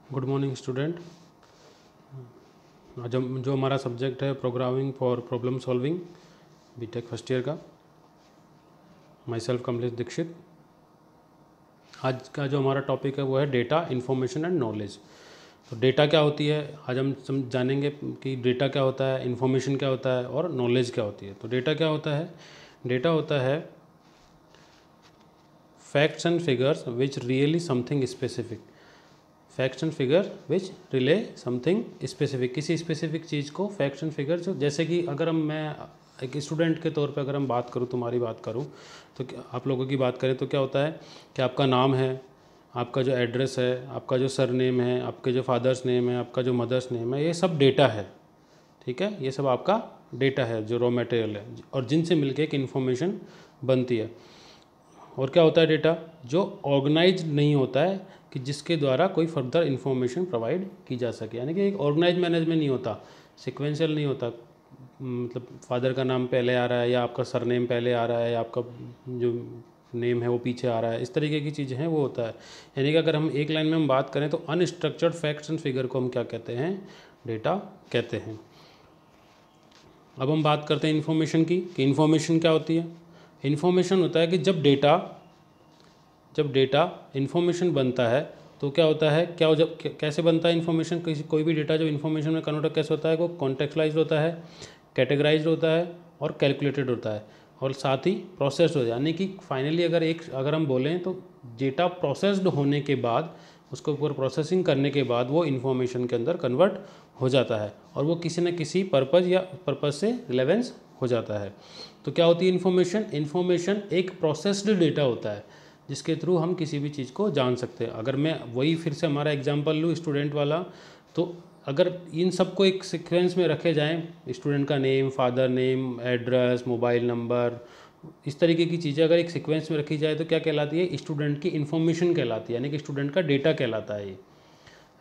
Good morning student. आज हम जो हमारा सब्जेक्ट है programming for problem solving BTech first year का, माई सेल्फ कमलेश दीक्षित। आज का जो हमारा टॉपिक है वो है डेटा, इन्फॉर्मेशन एंड नॉलेज। तो डेटा क्या होती है आज हम जानेंगे कि डेटा क्या होता है, इन्फॉर्मेशन क्या होता है और नॉलेज क्या होती है। तो डेटा क्या होता है? डेटा होता है facts and figures which really something specific. Facts and figure which relay something specific, किसी स्पेसिफिक चीज़ को फैक्ट्स एंड फिगर, जो जैसे कि अगर मैं एक स्टूडेंट के तौर पे अगर हम बात करूँ, तुम्हारी बात करूँ तो आप लोगों की बात करें तो क्या होता है कि आपका नाम है, आपका जो एड्रेस है, आपका जो सरनेम है, आपके जो फादर्स नेम है, आपका जो मदर्स नेम है, ये सब डेटा है। ठीक है, ये सब आपका डेटा है जो रॉ मटेरियल है और जिनसे मिलके एक इन्फॉर्मेशन बनती है। और क्या होता है डेटा? जो ऑर्गेनाइज नहीं होता है कि जिसके द्वारा कोई फर्दर इन्फॉर्मेशन प्रोवाइड की जा सके, यानी कि एक ऑर्गेनाइज मैनेजमेंट नहीं होता, सिक्वेंशियल नहीं होता। मतलब फादर का नाम पहले आ रहा है या आपका सरनेम पहले आ रहा है या आपका जो नेम है वो पीछे आ रहा है, इस तरीके की चीज़ें हैं वो होता है। यानी कि अगर हम एक लाइन में हम बात करें तो अनस्ट्रक्चर्ड फैक्ट्स एंड फिगर को हम क्या कहते हैं? डेटा कहते हैं। अब हम बात करते हैं इन्फॉर्मेशन की कि इन्फॉर्मेशन क्या होती है। इन्फॉर्मेशन होता है कि जब डेटा इन्फॉर्मेशन बनता है तो क्या होता है, क्या जब कैसे बनता है इन्फॉर्मेशन, कोई भी डेटा जब इन्फॉर्मेशन में कन्वर्ट कैसे होता है, वो कॉन्टेक्चुअलाइज्ड होता है, कैटेगराइज्ड होता है और कैलकुलेटेड होता है और साथ ही प्रोसेस्ड हो, यानी कि फाइनली अगर हम बोलें तो डेटा प्रोसेस्ड होने के बाद, उसको ऊपर प्रोसेसिंग करने के बाद वो इन्फॉर्मेशन के अंदर कन्वर्ट हो जाता है और वो किसी न किसी पर्पज़ से रिलेवेंस हो जाता है। तो क्या होती है इन्फॉर्मेशन? इन्फॉर्मेशन एक प्रोसेस्ड डेटा होता है जिसके थ्रू हम किसी भी चीज़ को जान सकते हैं। अगर मैं वही फिर से हमारा एग्जांपल लूँ स्टूडेंट वाला, तो अगर इन सबको एक सीक्वेंस में रखे जाएं, स्टूडेंट का name, father name, address, mobile number, इस तरीके की चीज़ें अगर एक सीक्वेंस में रखी जाए तो क्या कहलाती है? स्टूडेंट की इन्फॉर्मेशन कहलाती है, यानी कि स्टूडेंट का डेटा कहलाता है ये,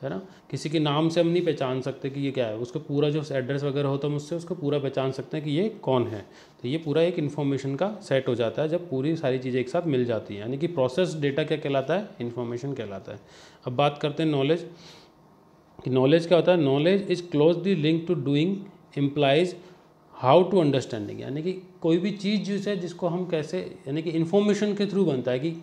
है ना। किसी के नाम से हम नहीं पहचान सकते कि ये क्या है, उसको पूरा जो एड्रेस वगैरह होता है उससे उसको पूरा पहचान सकते हैं कि ये कौन है। तो ये पूरा एक इन्फॉर्मेशन का सेट हो जाता है जब पूरी सारी चीज़ें एक साथ मिल जाती हैं, यानी कि प्रोसेस डेटा क्या कहलाता है? इन्फॉर्मेशन कहलाता है। अब बात करते हैं नॉलेज कि नॉलेज क्या होता है। Knowledge is closely link to doing implies how to understanding, यानी कि कोई भी चीज़ जो है जिसको हम कैसे, यानी कि इन्फॉर्मेशन के थ्रू बनता है कि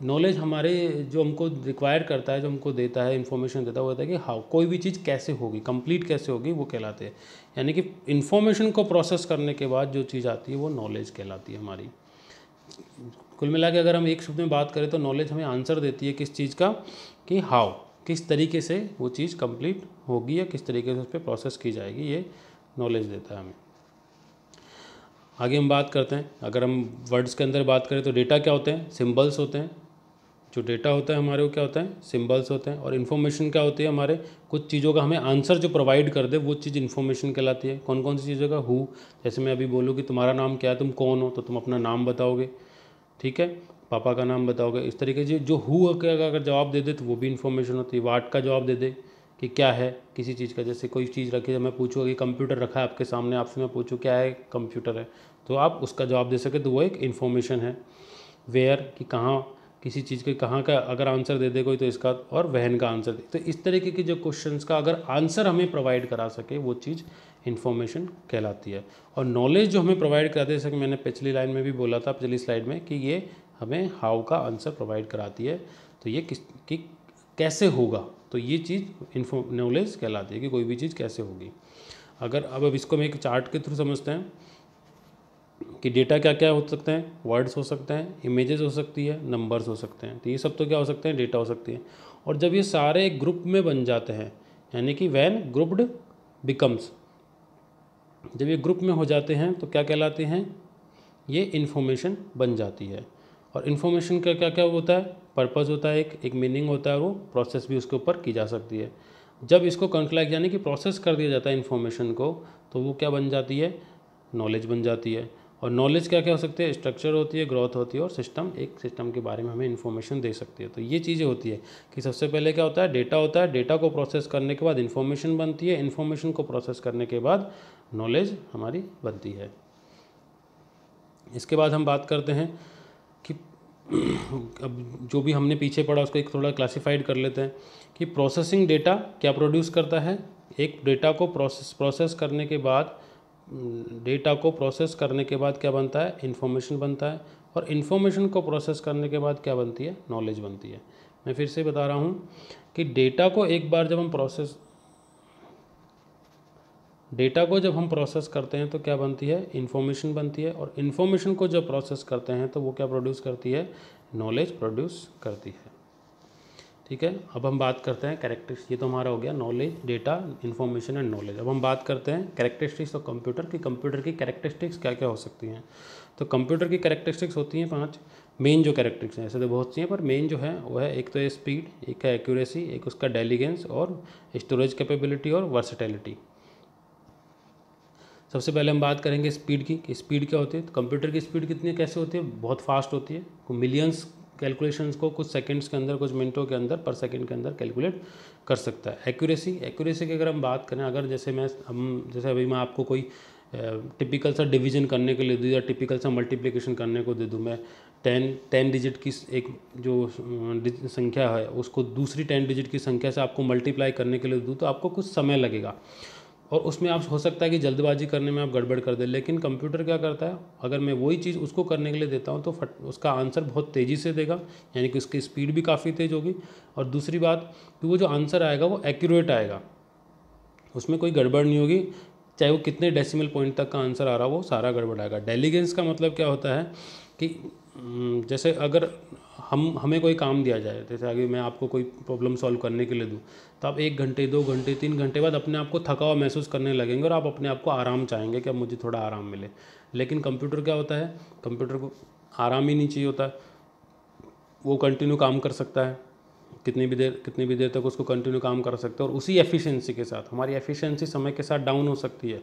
नॉलेज हमारे जो हमको रिक्वायर करता है, जो हमको देता है, इन्फॉर्मेशन देता है, वो होता है कि हाउ कोई भी चीज़ कैसे होगी, कंप्लीट कैसे होगी, वो कहलाते हैं। यानी कि इन्फॉर्मेशन को प्रोसेस करने के बाद जो चीज़ आती है वो नॉलेज कहलाती है हमारी। कुल मिला के अगर हम एक शब्द में बात करें तो नॉलेज हमें आंसर देती है किस चीज़ का, कि हाउ, किस तरीके से वो चीज़ कंप्लीट होगी या किस तरीके से उस पर प्रोसेस की जाएगी, ये नॉलेज देता है हमें। आगे हम बात करते हैं, अगर हम वर्ड्स के अंदर बात करें तो डेटा क्या होते हैं? सिंबल्स होते हैं। जो डेटा होता है हमारे वो क्या होता है? सिंबल्स होते हैं। और इन्फॉर्मेशन क्या होती है? हमारे कुछ चीज़ों का हमें आंसर जो प्रोवाइड कर दे वो चीज़ इन्फॉर्मेशन कहलाती है। कौन कौन सी चीज़ों का? हु, जैसे मैं अभी बोलूँ कि तुम्हारा नाम क्या है, तुम कौन हो, तो तुम अपना नाम बताओगे, ठीक है, पापा का नाम बताओगे। इस तरीके से जो हु अगर जवाब दे दे तो वो भी इन्फॉर्मेशन होती है। वाट का जवाब दे दे कि क्या है किसी चीज़ का, जैसे कोई चीज़ रखी है, मैं पूछूँ कि कंप्यूटर रखा है आपके सामने, आपसे मैं पूछूँ क्या है? कंप्यूटर है, तो आप उसका जवाब दे सके तो वो एक इन्फॉर्मेशन है। वेयर कि कहाँ, किसी चीज़ के कहाँ का अगर आंसर दे दे कोई तो इसका, और वहन का आंसर दे, तो इस तरीके की जो क्वेश्चंस का अगर आंसर हमें प्रोवाइड करा सके वो चीज़ इन्फॉर्मेशन कहलाती है। और नॉलेज जो हमें प्रोवाइड कराते हैं, जैसे कि मैंने पिछली लाइन में भी बोला था, पिछली स्लाइड में, कि ये हमें हाउ का आंसर प्रोवाइड कराती है। तो ये कि कैसे होगा, तो ये चीज़ नॉलेज कहलाती है कि कोई भी चीज़ कैसे होगी। अगर अब इसको हम एक चार्ट के थ्रू समझते हैं कि डेटा क्या क्या हो सकते हैं। वर्ड्स हो सकते हैं, इमेजेस हो सकती है, नंबर्स हो सकते हैं। तो ये सब तो क्या हो सकते हैं? डेटा हो सकती है। और जब ये सारे ग्रुप में बन जाते हैं, यानी कि व्हेन ग्रुप्ड बिकम्स, जब ये ग्रुप में हो जाते हैं तो क्या कहलाते हैं? ये इन्फॉर्मेशन बन जाती है। और इन्फॉर्मेशन का क्या क्या होता है? पर्पज़ होता है, एक मीनिंग होता है, वो प्रोसेस भी उसके ऊपर की जा सकती है। जब इसको कंक्लाइज यानी कि प्रोसेस कर दिया जाता है इन्फॉर्मेशन को, तो वो क्या बन जाती है? नॉलेज बन जाती है। और नॉलेज क्या क्या हो सकती है? स्ट्रक्चर होती है, ग्रोथ होती है, और सिस्टम, एक सिस्टम के बारे में हमें इन्फॉर्मेशन दे सकती है। तो ये चीज़ें होती है कि सबसे पहले क्या होता है? डेटा होता है, डेटा को प्रोसेस करने के बाद इन्फॉर्मेशन बनती है, इन्फॉर्मेशन को प्रोसेस करने के बाद नॉलेज हमारी बनती है। इसके बाद हम बात करते हैं कि अब जो भी हमने पीछे पढ़ा उसको एक थोड़ा क्लासिफाइड कर लेते हैं कि प्रोसेसिंग डेटा क्या प्रोड्यूस करता है। एक डेटा को प्रोसेस करने के बाद क्या बनता है, इन्फॉर्मेशन बनता है, और इन्फॉर्मेशन को प्रोसेस करने के बाद क्या बनती है, नॉलेज बनती है। मैं फिर से बता रहा हूँ कि डेटा को जब हम प्रोसेस करते हैं तो क्या बनती है, इन्फॉर्मेशन बनती है, और इन्फॉर्मेशन को जब प्रोसेस करते हैं तो वो क्या प्रोड्यूस करती है, नॉलेज प्रोड्यूस करती है। ठीक है, अब हम बात करते हैं कैरेक्टरिस्टिक्स। ये तो हमारा हो गया knowledge, data, information and knowledge. अब हम बात करते हैं कैरेक्टरिस्टिक्स ऑफ कंप्यूटर की। कंप्यूटर की कैरेक्टरिस्टिक्स क्या क्या हो सकती हैं। तो कंप्यूटर की कैरेक्टरिस्टिक्स होती हैं 5 मेन जो कैरेक्टरिस्टिक्स हैं। ऐसे तो बहुत सी हैं पर मेन जो है वो है, एक तो है स्पीड, एक है एक्यूरेसी, एक उसका डेलीगेंस और स्टोरेज कैपेबिलिटी और वर्सेटिलिटी। सबसे पहले हम बात करेंगे स्पीड की, कि स्पीड क्या होती है। तो कंप्यूटर की स्पीड कितनी कैसे होती है, बहुत फास्ट होती है। मिलियंस कैलकुलेशंस को कुछ सेकंड्स के अंदर, कुछ मिनटों के अंदर, पर सेकंड के अंदर कैलकुलेट कर सकता है। एक्यूरेसी की अगर हम बात करें, अगर जैसे अभी मैं आपको कोई टिपिकल सा डिवीजन करने के लिए दूँ या टिपिकल सा मल्टीप्लिकेशन करने को दे दूँ, मैं 10 डिजिट की एक जो संख्या है उसको दूसरी 10 डिजिट की संख्या से आपको मल्टीप्लाई करने के लिए दूँ तो आपको कुछ समय लगेगा, और उसमें आप हो सकता है कि जल्दबाजी करने में आप गड़बड़ कर दें। लेकिन कंप्यूटर क्या करता है, अगर मैं वही चीज़ उसको करने के लिए देता हूँ तो उसका आंसर बहुत तेज़ी से देगा, यानी कि उसकी स्पीड भी काफ़ी तेज़ होगी। और दूसरी बात कि वो जो आंसर आएगा वो एक्यूरेट आएगा, उसमें कोई गड़बड़ नहीं होगी, चाहे वो कितने डेसिमल पॉइंट तक का आंसर आ रहा हो वो सारा गड़बड़ आएगा। डेलीगेंस का मतलब क्या होता है कि जैसे अगर हमें कोई काम दिया जाए, जैसे आगे मैं आपको कोई प्रॉब्लम सॉल्व करने के लिए दूँ, तो आप 1 घंटे, 2 घंटे, 3 घंटे बाद अपने आप को थका हुआ महसूस करने लगेंगे और आप अपने आप को आराम चाहेंगे कि अब मुझे थोड़ा आराम मिले। लेकिन कंप्यूटर क्या होता है, कंप्यूटर को आराम ही नहीं चाहिए होता है, वो कंटिन्यू काम कर सकता है, कितनी भी देर तक उसको कंटिन्यू काम कर सकते हैं, और उसी एफिशिएंसी के साथ। हमारी एफिशिएंसी समय के साथ डाउन हो सकती है,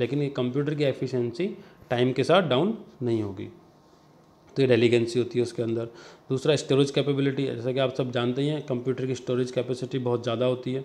लेकिन ये कंप्यूटर की एफिशिएंसी टाइम के साथ डाउन नहीं होगी। तो ये डेलीगेंसी होती है उसके अंदर। दूसरा स्टोरेज कैपेबिलिटी है। जैसा कि आप सब जानते हैं कंप्यूटर की स्टोरेज कैपेसिटी बहुत ज़्यादा होती है।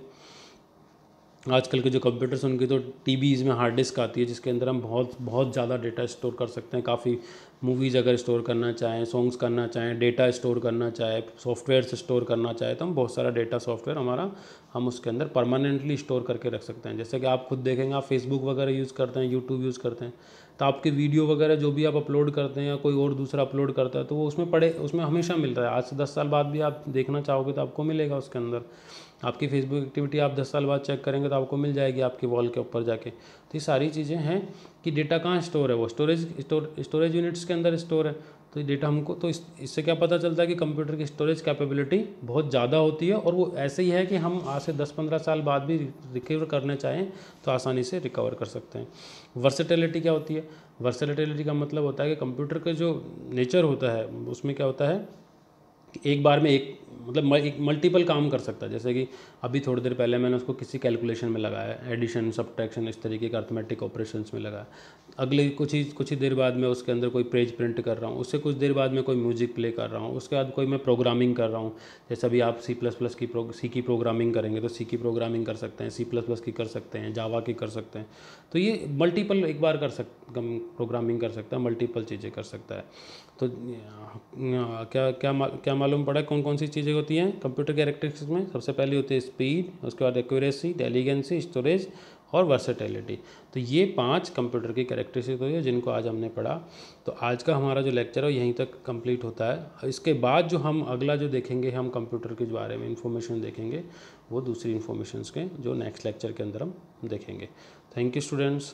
आजकल के जो कंप्यूटर्स उनकी तो टीबीज़ में हार्ड डिस्क आती है, जिसके अंदर हम बहुत ज़्यादा डेटा स्टोर कर सकते हैं। काफ़ी मूवीज़ अगर स्टोर करना चाहें, सॉन्ग्स करना चाहें, डेटा स्टोर करना चाहें, सॉफ्टवेयर से स्टोर करना चाहें, तो हम बहुत सारा डेटा सॉफ्टवेयर हम उसके अंदर परमानेंटली स्टोर करके रख सकते हैं। जैसे कि आप खुद देखेंगे, आप फेसबुक वगैरह यूज़ करते हैं, यूट्यूब यूज़ करते हैं, तो आपके वीडियो वगैरह जो भी आप अपलोड करते हैं या कोई और दूसरा अपलोड करता है तो वो उसमें हमेशा मिलता है। आज से 10 साल बाद भी आप देखना चाहोगे तो आपको मिलेगा उसके अंदर। आपकी फेसबुक एक्टिविटी आप 10 साल बाद चेक करेंगे तो आपको मिल जाएगी आपकी वॉल के ऊपर जाके। तो ये सारी चीज़ें हैं कि डेटा कहाँ स्टोर है, वो स्टोरेज यूनिट्स के अंदर स्टोर है। तो ये डेटा हमको, तो इससे क्या पता चलता है कि कंप्यूटर की स्टोरेज कैपेबिलिटी बहुत ज़्यादा होती है, और वो ऐसे ही है कि हम आज से 10-15 साल बाद भी रिकवर करना चाहें तो आसानी से रिकवर कर सकते हैं। वर्सेटिलिटी क्या होती है, वर्सेटिलिटी का मतलब होता है कि कंप्यूटर का जो नेचर होता है उसमें क्या होता है कि एक बार में एक मल्टीपल काम कर सकता है। जैसे कि अभी थोड़ी देर पहले मैंने उसको किसी कैलकुलेशन में लगाया, एडिशन, सब्ट्रैक्शन, इस तरीके के अर्थमेटिक ऑपरेशंस में लगाया। अगले कुछ ही देर बाद मैं उसके अंदर कोई पेज प्रिंट कर रहा हूँ, उससे कुछ देर बाद मैं कोई म्यूजिक प्ले कर रहा हूँ, उसके बाद कोई मैं प्रोग्रामिंग कर रहा हूँ। जैसे अभी आप सी की प्रोग्रामिंग करेंगे तो सी की प्रोग्रामिंग कर सकते हैं, C++ की कर सकते हैं, जावा की कर सकते हैं। तो ये मल्टीपल एक बार प्रोग्रामिंग कर सकता है, मल्टीपल चीज़ें कर सकता है। तो क्या मालूम पड़ा कौन कौन सी चीज़ें होती हैं कंप्यूटर कैरेक्टरिस्टिक्स में। सबसे पहले होती है स्पीड, उसके बाद एक्यूरेसी, डेलीगेंसी, स्टोरेज और वर्सेटिलिटी। तो ये 5 कंप्यूटर की कैरेक्टरिस्टिक्स होती है जिनको आज हमने पढ़ा। तो आज का हमारा जो लेक्चर है यहीं तक कंप्लीट होता है। इसके बाद जो हम अगला जो देखेंगे, हम कंप्यूटर के बारे में इंफॉर्मेशन देखेंगे, वो दूसरी इन्फॉर्मेशन के जो नेक्स्ट लेक्चर के अंदर हम देखेंगे। Thank you students.